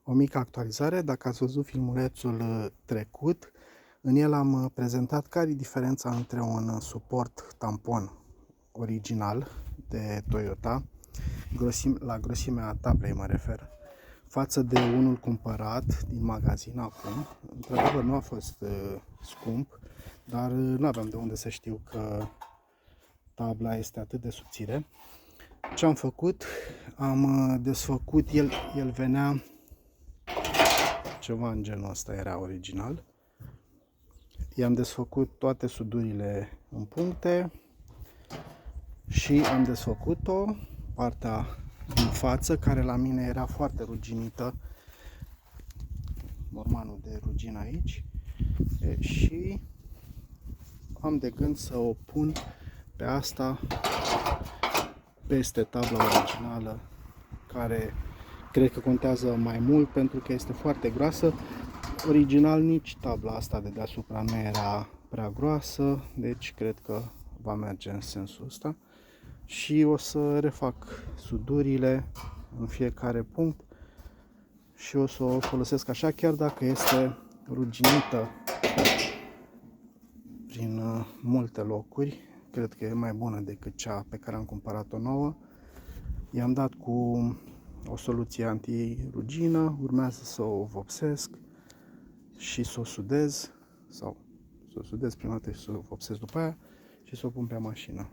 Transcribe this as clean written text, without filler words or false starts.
O mică actualizare, dacă ați văzut filmulețul trecut, în el am prezentat care e diferența între un suport tampon original de Toyota, la grosimea tablei mă refer, față de unul cumpărat din magazin acum. Într-adevăr nu a fost scump, dar nu aveam de unde să știu că tabla este atât de subțire. Ce am făcut? Am desfăcut, el venea ceva în genul ăsta, era original. I-am desfăcut toate sudurile în puncte și am desfăcut-o, partea din față, care la mine era foarte ruginită, mormanul de rugină aici, și am de gând să o pun pe asta peste tabla originală, care cred că contează mai mult pentru că este foarte groasă. Original nici tabla asta de deasupra nu era prea groasă, deci cred că va merge în sensul ăsta. Și o să refac sudurile în fiecare punct și o să o folosesc așa, chiar dacă este ruginită prin multe locuri. Cred că e mai bună decât cea pe care am cumpărat-o nouă. I-am dat cu o soluție anti-rugină, urmează să o vopsesc și să o sudez, sau să o sudez prima dată și să o vopsesc după aia și să o pun pe mașină.